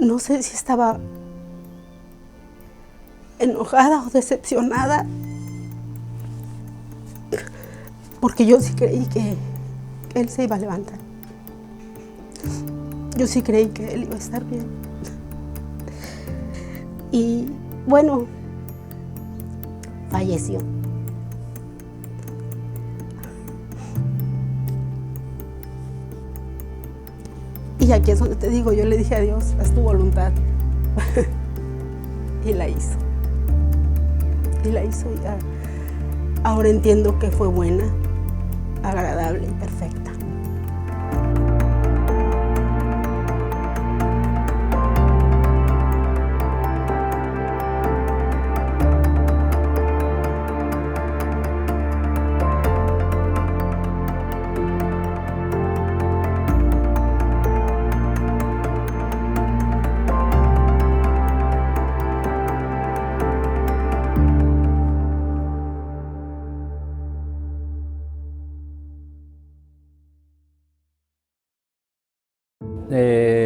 no sé si estaba enojada o decepcionada, porque yo sí creí que él se iba a levantar. Yo sí creí que él iba a estar bien. Y bueno, falleció. Y aquí es donde te digo, yo le dije a Dios, haz tu voluntad. Y la hizo. Y la hizo y ahora entiendo que fue buena, agradable y perfecta.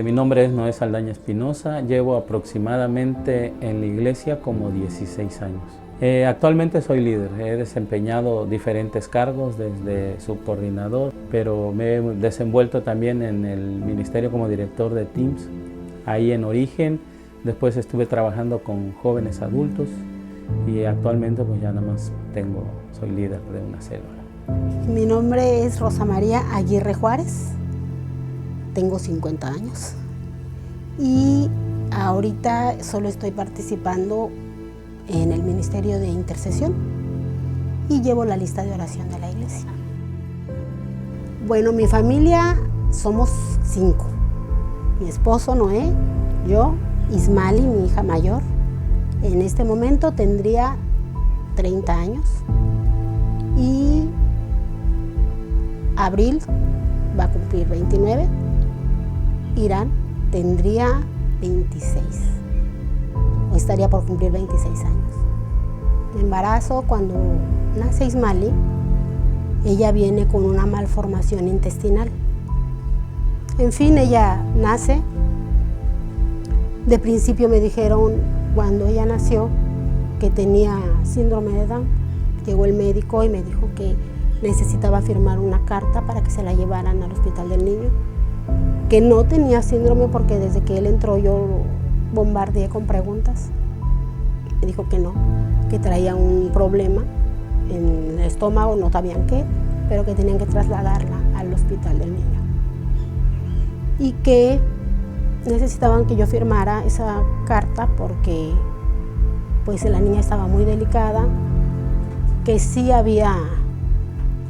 Mi nombre es Noé Saldaña Espinosa, llevo aproximadamente en la iglesia como 16 años. Actualmente soy líder, he desempeñado diferentes cargos desde subcoordinador, pero me he desenvuelto también en el ministerio como director de Teams, ahí en Origen. Después estuve trabajando con jóvenes adultos y actualmente pues ya nada más soy líder de una célula. Mi nombre es Rosa María Aguirre Juárez. Tengo 50 años y ahorita solo estoy participando en el Ministerio de Intercesión y llevo la lista de oración de la iglesia. Bueno, mi familia somos 5. Mi esposo Noé, yo, Ismali, mi hija mayor. En este momento tendría 30 años y Abril va a cumplir 29. Irán tendría 26, o estaría por cumplir 26 años. El embarazo, cuando nace Ismali, ella viene con una malformación intestinal. En fin, ella nace. De principio me dijeron, cuando ella nació, que tenía síndrome de Down. Llegó el médico y me dijo que necesitaba firmar una carta para que se la llevaran al hospital del niño, que no tenía síndrome porque desde que él entró yo lo bombardeé con preguntas. Me dijo que no, que traía un problema en el estómago, no sabían qué, pero que tenían que trasladarla al hospital del niño. Y que necesitaban que yo firmara esa carta porque pues la niña estaba muy delicada, que sí había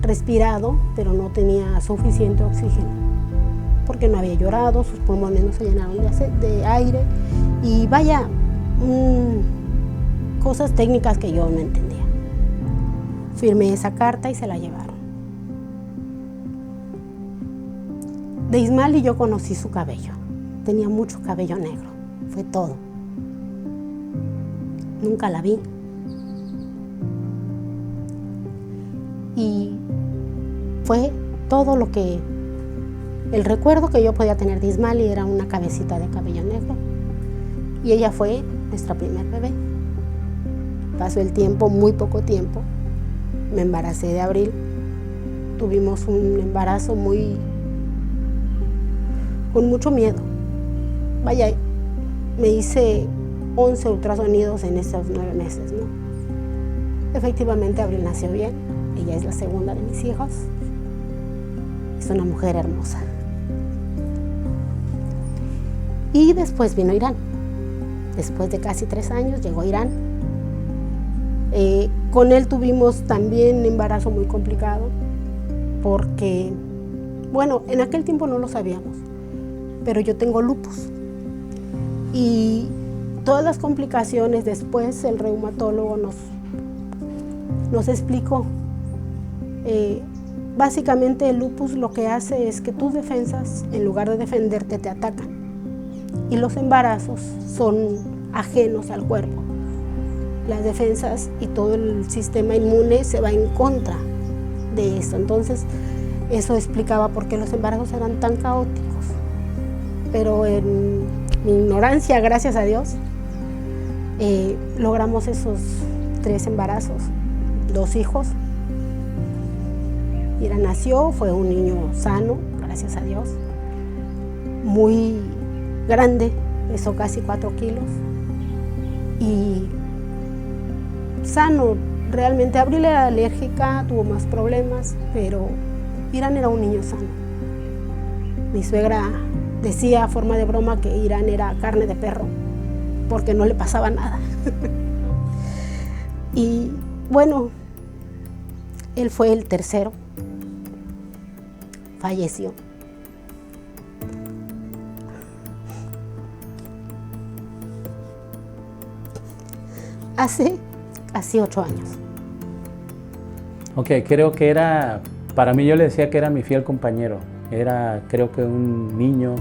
respirado, pero no tenía suficiente oxígeno, porque no había llorado, sus pulmones no se llenaron de aire y vaya, cosas técnicas que yo no entendía. Firmé esa carta y se la llevaron. De Ismali yo conocí su cabello, tenía mucho cabello negro, fue todo. Nunca la vi. Y fue todo lo que el recuerdo que yo podía tener de Ismali era una cabecita de cabello negro. Y ella fue nuestra primer bebé. Pasó el tiempo, muy poco tiempo. Me embaracé de Abril. Tuvimos un embarazo con mucho miedo. Vaya, me hice 11 ultrasonidos en esos 9 meses, ¿no? Efectivamente, Abril nació bien. Ella es la segunda de mis hijos. Es una mujer hermosa. Y después vino Irán. Después de casi 3 años llegó Irán. Con él tuvimos también un embarazo muy complicado porque, bueno, en aquel tiempo no lo sabíamos, pero yo tengo lupus. Y todas las complicaciones después el reumatólogo nos explicó. Básicamente el lupus lo que hace es que tus defensas, en lugar de defenderte, te atacan. Y los embarazos son ajenos al cuerpo. Las defensas y todo el sistema inmune se va en contra de eso. Entonces, eso explicaba por qué los embarazos eran tan caóticos. Pero mi ignorancia, gracias a Dios, logramos esos 3 embarazos, 2 hijos. Ira nació, fue un niño sano, gracias a Dios, muy grande, pesó casi 4 kilos y sano. Realmente Abril era alérgica, tuvo más problemas, pero Irán era un niño sano. Mi suegra decía a forma de broma que Irán era carne de perro, porque no le pasaba nada. Y bueno, él fue el tercero, falleció. Hace casi 8 años. Ok, creo que era, para mí yo le decía que era mi fiel compañero. Era, creo que un niño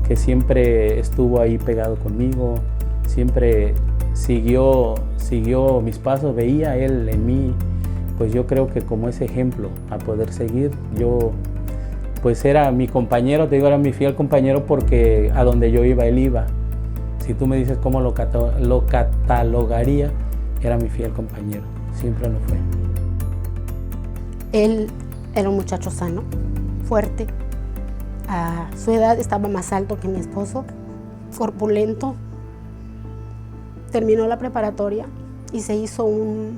que siempre estuvo ahí pegado conmigo, siempre siguió mis pasos, veía él en mí, pues yo creo que como ese ejemplo a poder seguir. Yo, pues era mi compañero, te digo, era mi fiel compañero porque a donde yo iba, él iba. Si tú me dices cómo lo catalogaría, era mi fiel compañero, siempre lo fue. Él era un muchacho sano, fuerte. A su edad estaba más alto que mi esposo, corpulento. Terminó la preparatoria y se hizo una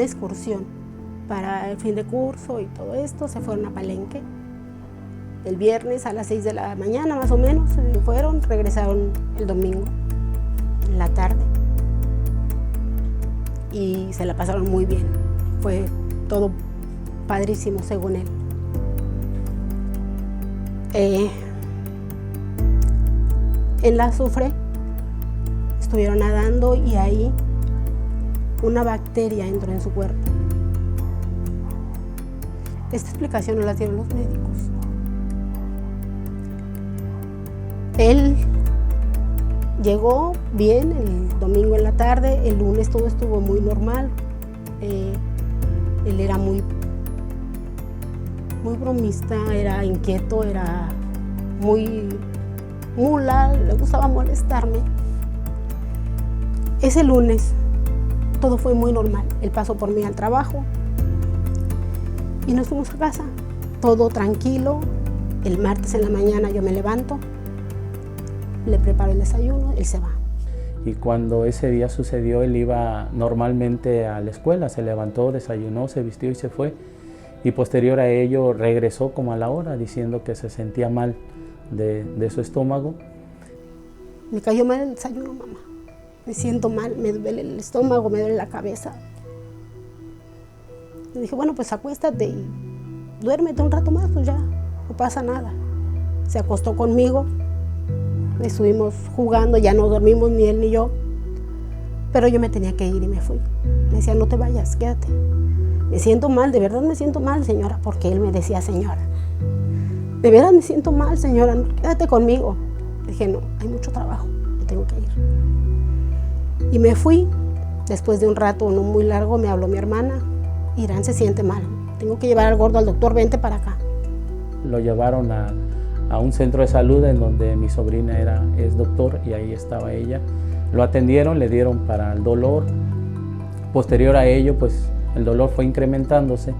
excursión para el fin de curso y todo esto. Se fueron a Palenque. El viernes a las 6 de la mañana más o menos se fueron, regresaron el domingo en la tarde y se la pasaron muy bien. Fue todo padrísimo según él. En la azufre estuvieron nadando y ahí una bacteria entró en su cuerpo. Esta explicación no la dieron los médicos. Él llegó bien el domingo en la tarde, el lunes todo estuvo muy normal. Él era muy bromista, era inquieto, era muy mula, le gustaba molestarme. Ese lunes todo fue muy normal. Él pasó por mí al trabajo y nos fuimos a casa, todo tranquilo. El martes en la mañana yo me levanto, le preparo el desayuno, él se va. Y cuando ese día sucedió, él iba normalmente a la escuela, se levantó, desayunó, se vistió y se fue. Y posterior a ello regresó como a la hora diciendo que se sentía mal de su estómago. Me cayó mal el desayuno, mamá. Me siento mal, me duele el estómago, me duele la cabeza. Le dije, bueno, pues acuéstate y duérmete un rato más, pues ya, no pasa nada. Se acostó conmigo, estuvimos jugando, ya no dormimos ni él ni yo, pero yo me tenía que ir y me fui. Me decía, no te vayas, quédate. Me siento mal, de verdad me siento mal, señora, porque él me decía, señora. De verdad me siento mal, señora, quédate conmigo. Le dije, no, hay mucho trabajo, me tengo que ir. Y me fui. Después de un rato no muy largo me habló mi hermana. Irán se siente mal, tengo que llevar al gordo al doctor, vente para acá. Lo llevaron a un centro de salud en donde mi sobrina es doctor y ahí estaba ella. Lo atendieron, le dieron para el dolor. Posterior a ello, pues el dolor fue incrementándose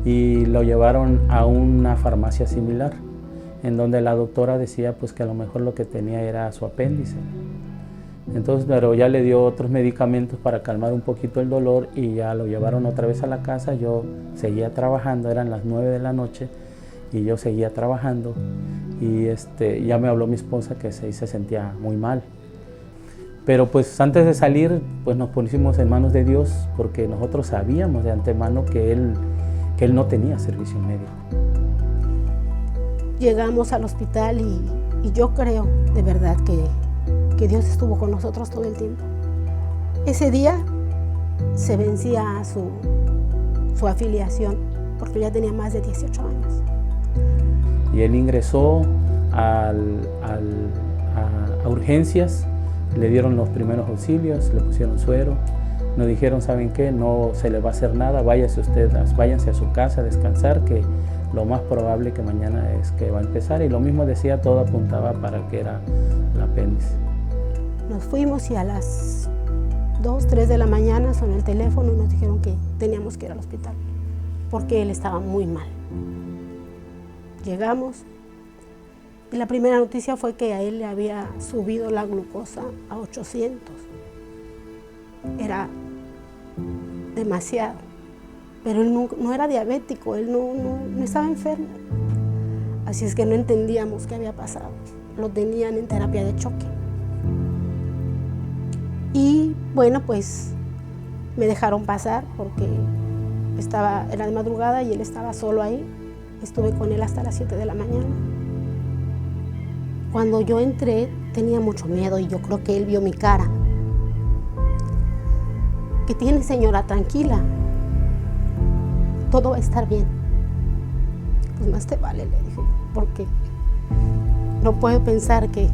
y lo llevaron a una farmacia similar, en donde la doctora decía pues que a lo mejor lo que tenía era su apéndice. Entonces, pero ya le dio otros medicamentos para calmar un poquito el dolor y ya lo llevaron otra vez a la casa. Yo seguía trabajando, eran las 9 de la noche y yo seguía trabajando y ya me habló mi esposa que se sentía muy mal. Pero pues antes de salir, pues nos pusimos en manos de Dios porque nosotros sabíamos de antemano que él no tenía servicio médico. Llegamos al hospital y yo creo de verdad que Dios estuvo con nosotros todo el tiempo. Ese día se vencía su afiliación porque ya tenía más de 18 años. Y él ingresó a urgencias, le dieron los primeros auxilios, le pusieron suero, nos dijeron, ¿saben qué? No se le va a hacer nada, váyanse a su casa a descansar, que lo más probable que mañana es que va a empezar. Y lo mismo decía, todo apuntaba para que era el apéndice. Nos fuimos y a las 2, 3 de la mañana sonó el teléfono y nos dijeron que teníamos que ir al hospital porque él estaba muy mal. Llegamos y la primera noticia fue que a él le había subido la glucosa a 800. Era demasiado, pero él no era diabético, él no estaba enfermo. Así es que no entendíamos qué había pasado. Lo tenían en terapia de choque. Y bueno, pues me dejaron pasar porque era de madrugada y él estaba solo ahí. Estuve con él hasta las 7 de la mañana. Cuando yo entré tenía mucho miedo y yo creo que él vio mi cara. ¿Qué tiene, señora? Tranquila. Todo va a estar bien. Pues más te vale, le dije, porque no puedo pensar que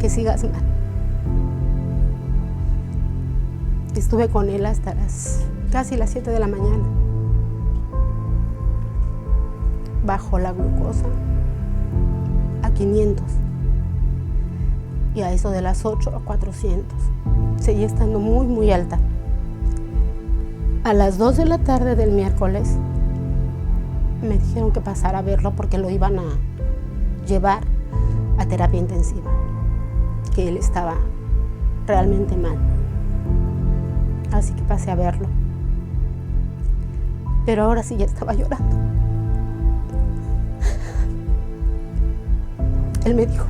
sigas mal. Estuve con él hasta casi las 7 de la mañana. Bajó la glucosa a 500 y a eso de las 8 a 400. Seguía estando muy, muy alta. A las 2 de la tarde del miércoles me dijeron que pasara a verlo porque lo iban a llevar a terapia intensiva, que él estaba realmente mal. Así que pasé a verlo. Pero ahora sí ya estaba llorando. Él me dijo,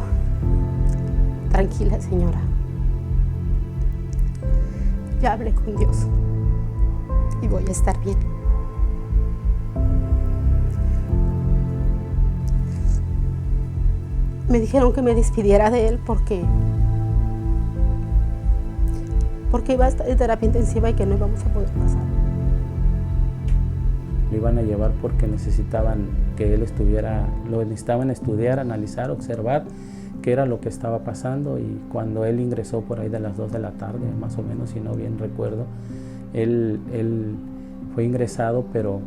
tranquila, señora, ya hablé con Dios y voy a estar bien. Me dijeron que me despidiera de él porque iba a estar en terapia intensiva y que no íbamos a poder pasar. Lo iban a llevar porque necesitaban que él lo necesitaban estudiar, analizar, observar qué era lo que estaba pasando. Y cuando él ingresó por ahí de las 2 de la tarde, más o menos, si no bien recuerdo, él fue ingresado, pero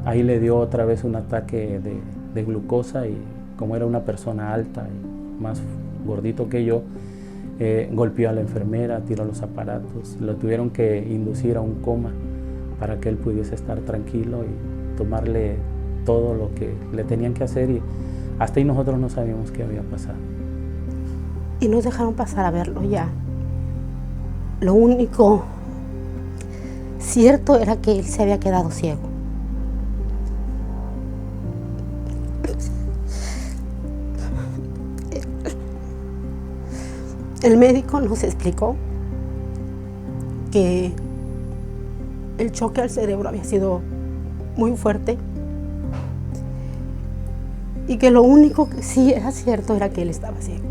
ahí le dio otra vez un ataque de glucosa y como era una persona alta y más gordito que yo, golpeó a la enfermera, tiró los aparatos, lo tuvieron que inducir a un coma para que él pudiese estar tranquilo y tomarle todo lo que le tenían que hacer, y hasta ahí nosotros no sabíamos qué había pasado. Y nos dejaron pasar a verlo ya. Lo único cierto era que él se había quedado ciego. El médico nos explicó que el choque al cerebro había sido muy fuerte y que lo único que sí era cierto era que él estaba ciego.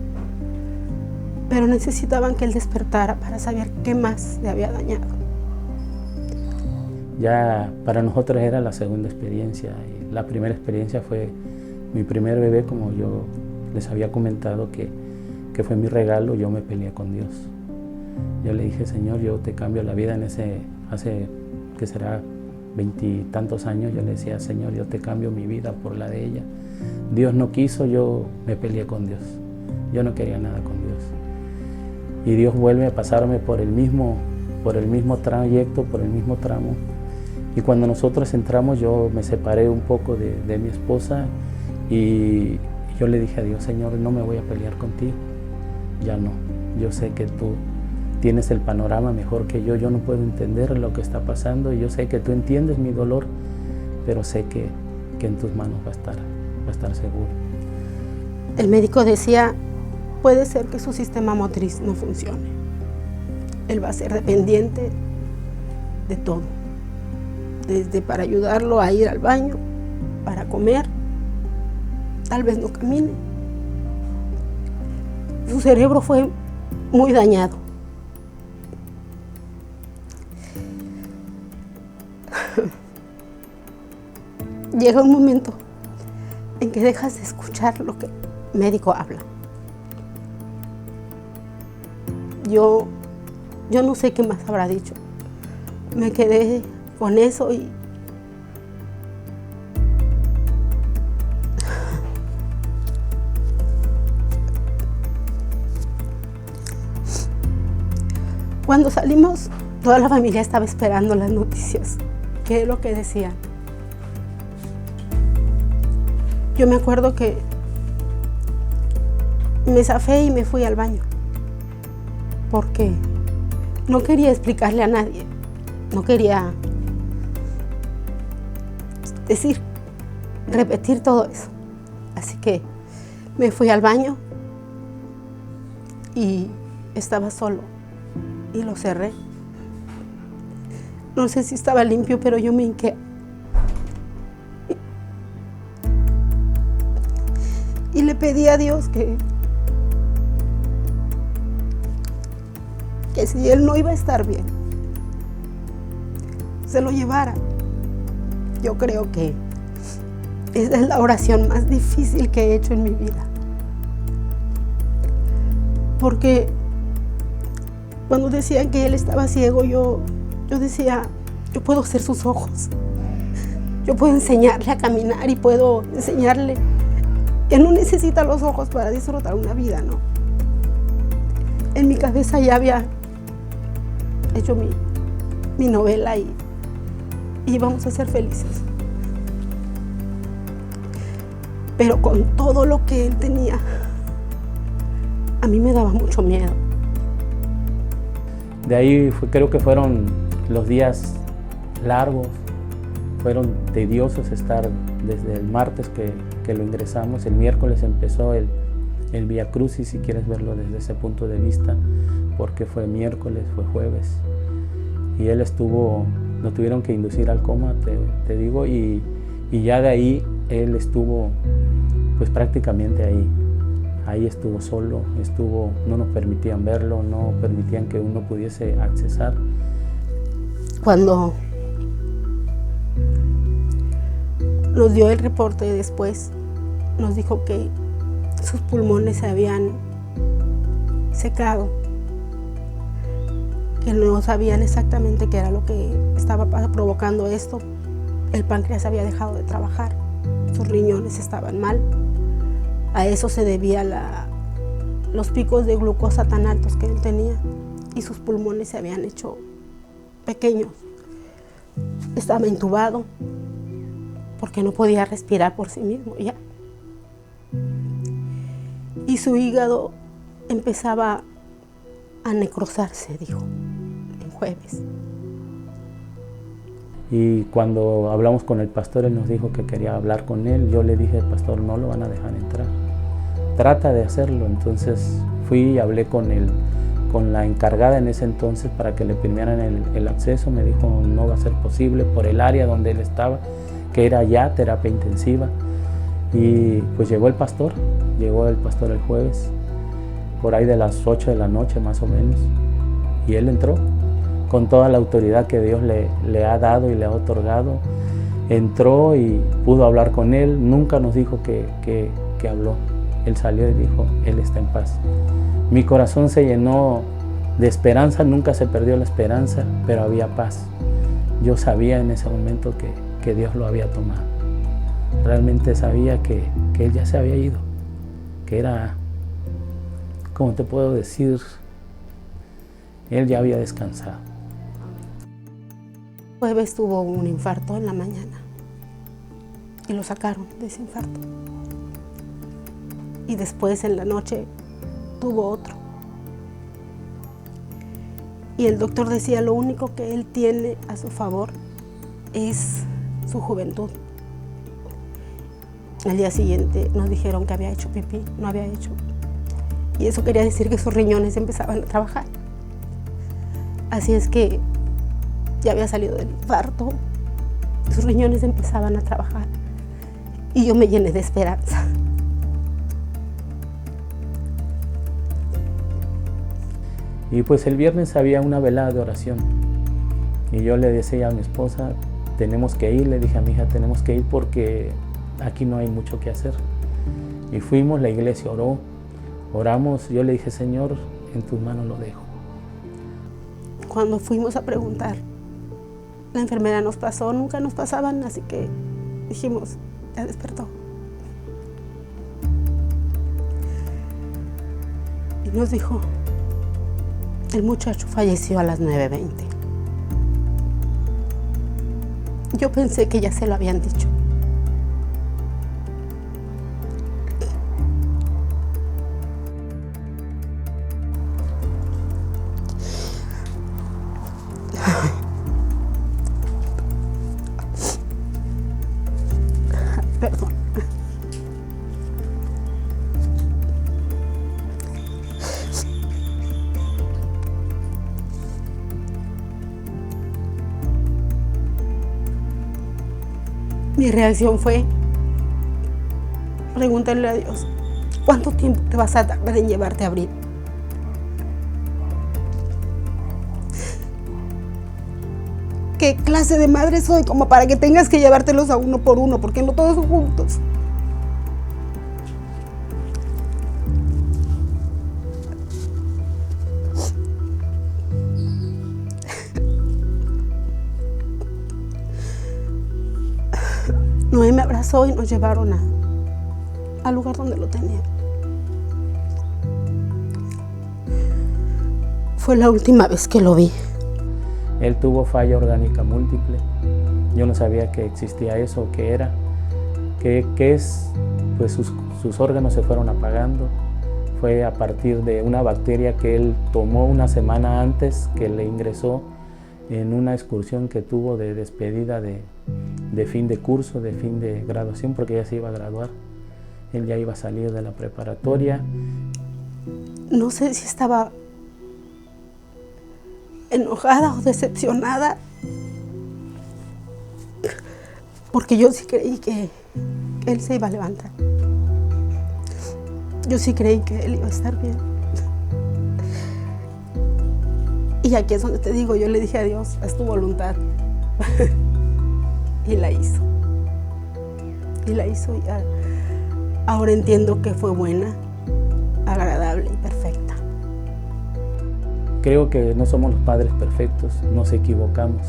Pero necesitaban que él despertara para saber qué más le había dañado. Ya para nosotros era la segunda experiencia. Y la primera experiencia fue mi primer bebé, como yo les había comentado, que fue mi regalo. Yo me peleé con Dios. Yo le dije, Señor, yo te cambio la vida hace que será 20 y tantos años. Yo le decía, Señor, yo te cambio mi vida por la de ella. Dios no quiso, yo me peleé con Dios. Yo no quería nada con Dios. Y Dios vuelve a pasarme por el mismo trayecto, por el mismo tramo. Y cuando nosotros entramos, yo me separé un poco de mi esposa y yo le dije a Dios, Señor, no me voy a pelear contigo. Ya no. Yo sé que tú tienes el panorama mejor que yo no puedo entender lo que está pasando y yo sé que tú entiendes mi dolor, pero sé que en tus manos va a estar seguro. El médico decía, puede ser que su sistema motriz no funcione. Él va a ser dependiente de todo, desde para ayudarlo a ir al baño, para comer, tal vez no camine. Su cerebro fue muy dañado. Llega un momento en que dejas de escuchar lo que el médico habla. Yo no sé qué más habrá dicho. Me quedé con eso y Cuando salimos, toda la familia estaba esperando las noticias. ¿Qué es lo que decían? Yo me acuerdo que me zafé y me fui al baño, porque no quería explicarle a nadie, no quería repetir todo eso. Así que me fui al baño y estaba solo y lo cerré. No sé si estaba limpio, pero yo me hinqué. Y le pedí a Dios que si él no iba a estar bien, se lo llevara. Yo creo que esa es la oración más difícil que he hecho en mi vida. Porque cuando decían que él estaba ciego, yo decía, yo puedo ser sus ojos. Yo puedo enseñarle a caminar y puedo enseñarle que no necesita los ojos para disfrutar una vida, ¿no? En mi cabeza ya había hecho mi novela y íbamos a ser felices. Pero con todo lo que él tenía, a mí me daba mucho miedo. De ahí creo que fueron los días largos, fueron tediosos estar desde el martes que lo ingresamos. El miércoles empezó el Vía Crucis, si quieres verlo desde ese punto de vista, porque fue miércoles, fue jueves, y él lo tuvieron que inducir al coma, te digo, y ya de ahí él estuvo pues prácticamente ahí estuvo solo, no nos permitían verlo, no permitían que uno pudiese accesar. Cuando nos dio el reporte después, nos dijo que sus pulmones se habían secado, que no sabían exactamente qué era lo que estaba provocando esto. El páncreas había dejado de trabajar, sus riñones estaban mal. A eso se debía los picos de glucosa tan altos que él tenía, y sus pulmones se habían hecho pequeños. Estaba intubado porque no podía respirar por sí mismo ya. Y su hígado empezaba a necrosarse, dijo, en jueves. Y cuando hablamos con el pastor, él nos dijo que quería hablar con él. Yo le dije, pastor, no lo van a dejar entrar. Trata de hacerlo. Entonces fui y hablé con la encargada en ese entonces para que le permitieran el acceso. Me dijo, no va a ser posible por el área donde él estaba, que era ya terapia intensiva. Y pues llegó el pastor el jueves, por ahí de las 8 de la noche más o menos. Y él entró con toda la autoridad que Dios le ha dado y le ha otorgado. Entró y pudo hablar con él. Nunca nos dijo que habló. Él salió y dijo, él está en paz. Mi corazón se llenó de esperanza, nunca se perdió la esperanza, pero había paz. Yo sabía en ese momento que Dios lo había tomado. Realmente sabía que él ya se había ido, que era, ¿cómo te puedo decir? Él ya había descansado. Jueves tuvo un infarto en la mañana y lo sacaron de ese infarto. Y después en la noche tuvo otro. Y el doctor decía, lo único que él tiene a su favor es su juventud. Al día siguiente nos dijeron que había hecho pipí, no había hecho. Y eso quería decir que sus riñones empezaban a trabajar. Así es que ya había salido del infarto, sus riñones empezaban a trabajar. Y yo me llené de esperanza. Y pues el viernes había una velada de oración. Y yo le decía a mi esposa, tenemos que ir, le dije a mi hija, tenemos que ir porque aquí no hay mucho que hacer. Y fuimos, la iglesia oramos, yo le dije, Señor, en tus manos lo dejo. Cuando fuimos a preguntar, la enfermera nos pasó, nunca nos pasaban, así que dijimos, ya despertó. Y nos dijo, El muchacho falleció a las 9:20. Yo pensé que ya se lo habían dicho. Perdón. Mi reacción fue preguntarle a Dios, ¿cuánto tiempo te vas a tardar en llevarte a abrir? ¿Qué clase de madre soy como para que tengas que llevártelos a uno por uno? ¿Por qué no todos juntos? Noé me abrazó y nos llevaron al lugar donde lo tenía. Fue la última vez que lo vi. Él tuvo falla orgánica múltiple. Yo no sabía que existía eso, qué era, qué es. Pues sus órganos se fueron apagando. Fue a partir de una bacteria que él tomó una semana antes, que le ingresó en una excursión que tuvo de despedida de fin de curso, de fin de graduación, porque ya se iba a graduar. Él ya iba a salir de la preparatoria. No sé si estaba enojada o decepcionada, porque yo sí creí que él se iba a levantar. Yo sí creí que él iba a estar bien. Y aquí es donde te digo, yo le dije a Dios, haz tu voluntad. Y la hizo. Y la hizo. Y ahora entiendo que fue buena, agradable y perfecta. Creo que no somos los padres perfectos, nos equivocamos.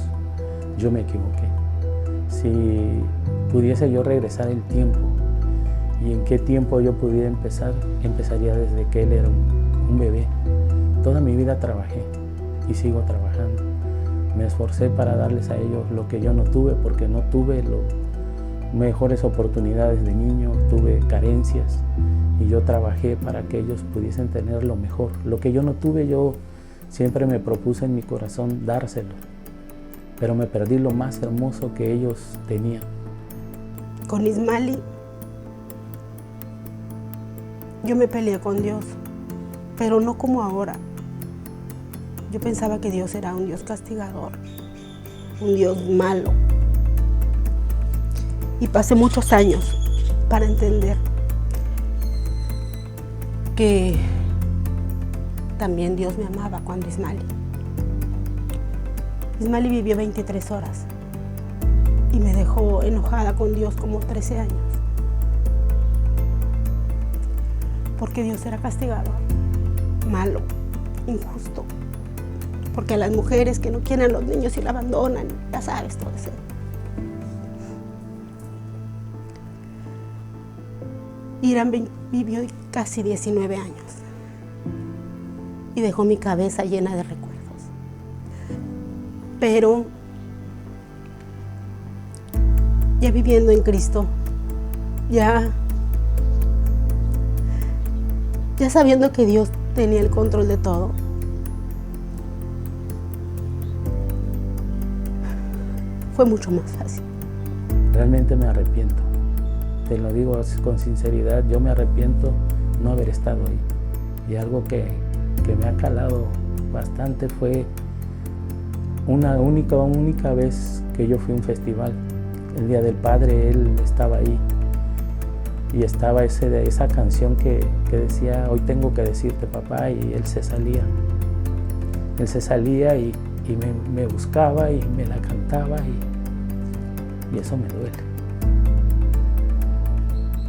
Yo me equivoqué. Si pudiese yo regresar el tiempo y en qué tiempo yo pudiera empezar, empezaría desde que él era un bebé. Toda mi vida trabajé y sigo trabajando. Me esforcé para darles a ellos lo que yo no tuve, porque no tuve mejores oportunidades de niño, tuve carencias y yo trabajé para que ellos pudiesen tener lo mejor. Lo que yo no tuve, yo siempre me propuse en mi corazón dárselo, pero me perdí lo más hermoso que ellos tenían. Con Ismaili, yo me peleé con Dios, pero no como ahora. Yo pensaba que Dios era un Dios castigador, un Dios malo. Y pasé muchos años para entender que también Dios me amaba cuando Ismaili vivió 23 horas y me dejó enojada con Dios como 13 años. Porque Dios era castigador, malo, injusto. Porque a las mujeres que no quieren a los niños y la abandonan, ya sabes todo eso. Irán vivió casi 19 años y dejó mi cabeza llena de recuerdos. Pero ya viviendo en Cristo, ya sabiendo que Dios tenía el control de todo, fue mucho más fácil. Realmente me arrepiento. Te lo digo con sinceridad, yo me arrepiento no haber estado ahí. Y algo que me ha calado bastante fue una única vez que yo fui a un festival. El Día del Padre, él estaba ahí. Y estaba esa canción que decía, hoy tengo que decirte, papá, y él se salía. Él se salía y me buscaba y me la cantaba y eso me duele.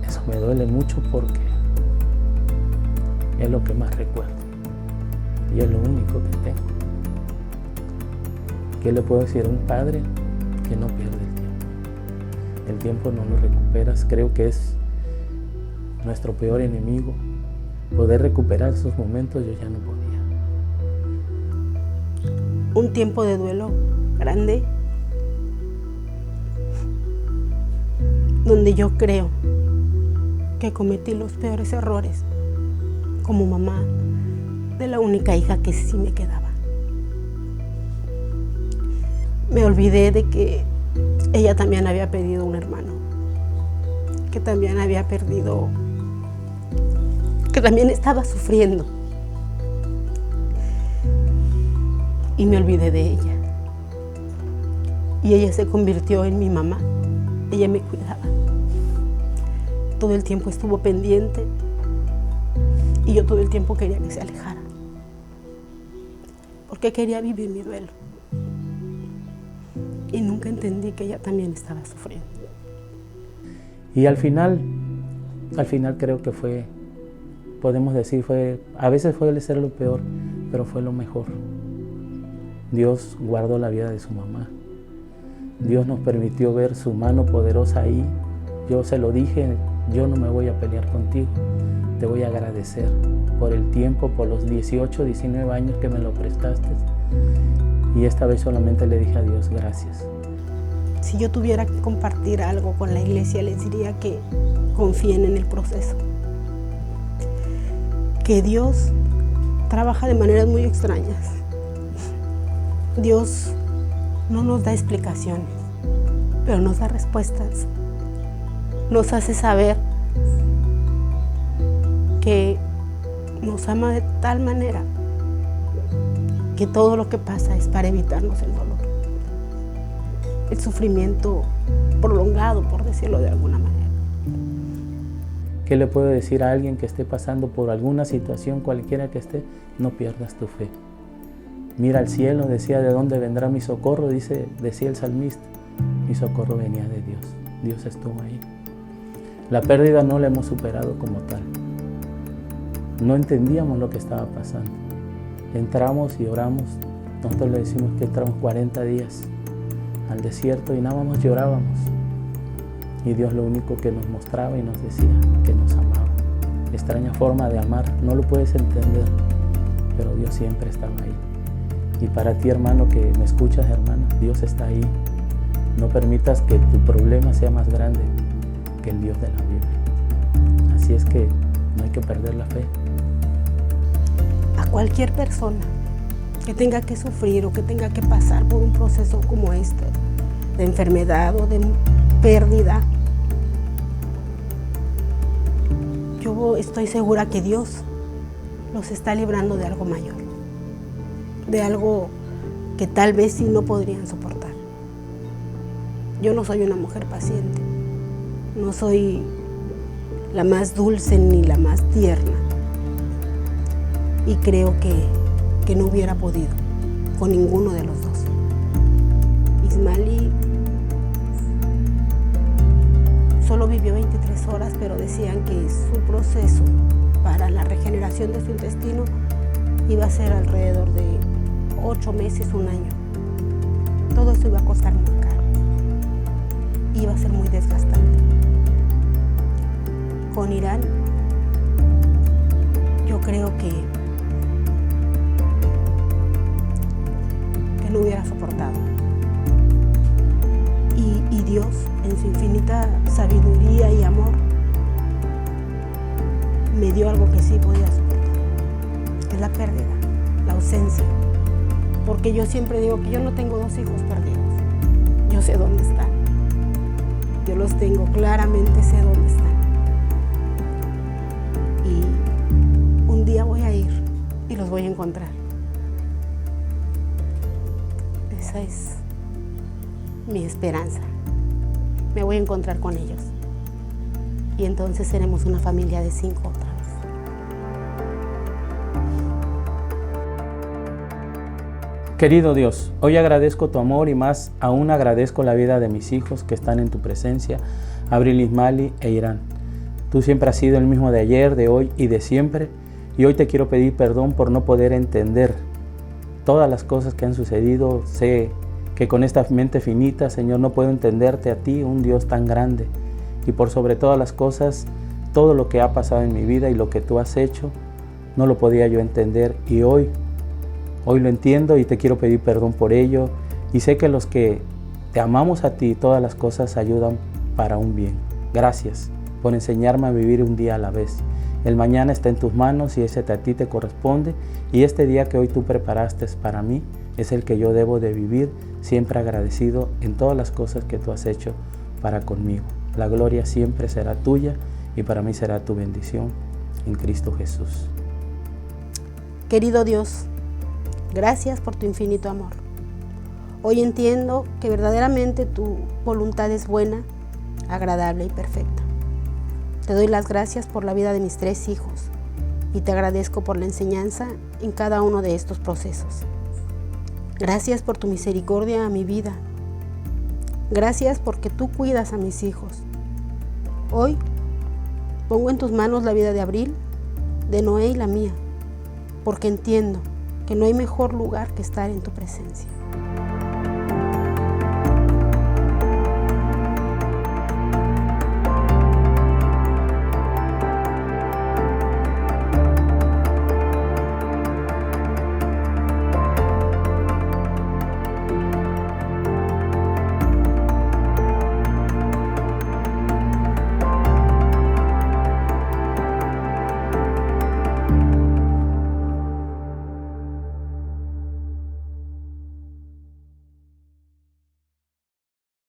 Eso me duele mucho porque es lo que más recuerdo y es lo único que tengo. ¿Qué le puedo decir a un padre que no pierde el tiempo? El tiempo no lo recuperas. Creo que es nuestro peor enemigo. Poder recuperar esos momentos yo ya no podía. un tiempo de duelo grande, donde yo creo que cometí los peores errores como mamá de la única hija que sí me quedaba. Me olvidé de que ella también había perdido un hermano, que también había perdido, que también estaba sufriendo. Y me olvidé de ella. Y ella se convirtió en mi mamá. Ella me cuidaba. Todo el tiempo estuvo pendiente y yo todo el tiempo quería que se alejara, porque quería vivir mi duelo. Y nunca entendí que ella también estaba sufriendo. Y al final creo que fue, podemos decir, a veces fue ser lo peor, pero fue lo mejor. Dios guardó la vida de su mamá. Dios nos permitió ver su mano poderosa ahí. Yo se lo dije, yo no me voy a pelear contigo, te voy a agradecer por el tiempo, por los 18, 19 años que me lo prestaste. Y esta vez solamente le dije a Dios, gracias. Si yo tuviera que compartir algo con la iglesia, les diría que confíen en el proceso. Que Dios trabaja de maneras muy extrañas. Dios no nos da explicaciones, pero nos da respuestas. Nos hace saber que nos ama de tal manera que todo lo que pasa es para evitarnos el dolor, el sufrimiento prolongado, por decirlo de alguna manera. ¿Qué le puedo decir a alguien que esté pasando por alguna situación, cualquiera que esté? No pierdas tu fe. Mira al cielo, decía, ¿de dónde vendrá mi socorro? Decía el salmista, mi socorro venía de Dios. Dios estuvo ahí. La pérdida no la hemos superado como tal. No entendíamos lo que estaba pasando. Entramos y oramos. Nosotros le decimos que entramos 40 días al desierto y nada más llorábamos. Y Dios lo único que nos mostraba y nos decía que nos amaba. Extraña forma de amar, no lo puedes entender, pero Dios siempre estaba ahí. Y para ti, hermano, que me escuchas, hermana, Dios está ahí. No permitas que tu problema sea más grande que el Dios de la Biblia. Así es que no hay que perder la fe. A cualquier persona que tenga que sufrir o que tenga que pasar por un proceso como este, de enfermedad o de pérdida, yo estoy segura que Dios los está librando de algo mayor, de algo que tal vez sí no podrían soportar. Yo no soy una mujer paciente, no soy la más dulce ni la más tierna, y creo que no hubiera podido con ninguno de los dos. Ismaeli solo vivió 23 horas, pero decían que su proceso para la regeneración de su intestino iba a ser alrededor de 8 meses, un año. Todo esto iba a costar muy caro, iba a ser muy desgastante. Con Irán, yo creo que no hubiera soportado. Y Dios, en su infinita sabiduría y amor, me dio algo que sí podía soportar. Es la pérdida, la ausencia. Porque yo siempre digo que yo no tengo 2 hijos perdidos. Yo sé dónde están. Yo los tengo, claramente sé dónde están. Y un día voy a ir y los voy a encontrar. Esa es mi esperanza. Me voy a encontrar con ellos. Y entonces seremos una familia de 5 otra vez. Querido Dios, hoy agradezco tu amor y más aún agradezco la vida de mis hijos que están en tu presencia, Abril, Ismaeli e Irán. Tú siempre has sido el mismo de ayer, de hoy y de siempre. Y hoy te quiero pedir perdón por no poder entender todas las cosas que han sucedido. Sé que con esta mente finita, Señor, no puedo entenderte a ti, un Dios tan grande. Y por sobre todas las cosas, todo lo que ha pasado en mi vida y lo que tú has hecho, no lo podía yo entender. Y hoy Hoy lo entiendo y te quiero pedir perdón por ello, y sé que los que te amamos a ti, todas las cosas ayudan para un bien. Gracias por enseñarme a vivir un día a la vez. El mañana está en tus manos y ese a ti te corresponde, y este día que hoy tú preparaste para mí es el que yo debo de vivir, siempre agradecido en todas las cosas que tú has hecho para conmigo. La gloria siempre será tuya y para mí será tu bendición en Cristo Jesús. Querido Dios, gracias por tu infinito amor. Hoy entiendo que verdaderamente tu voluntad es buena, agradable y perfecta. Te doy las gracias por la vida de mis 3 hijos y te agradezco por la enseñanza en cada uno de estos procesos. Gracias por tu misericordia a mi vida. Gracias porque tú cuidas a mis hijos. Hoy pongo en tus manos la vida de Abril, de Noé y la mía, porque entiendo que no hay mejor lugar que estar en tu presencia.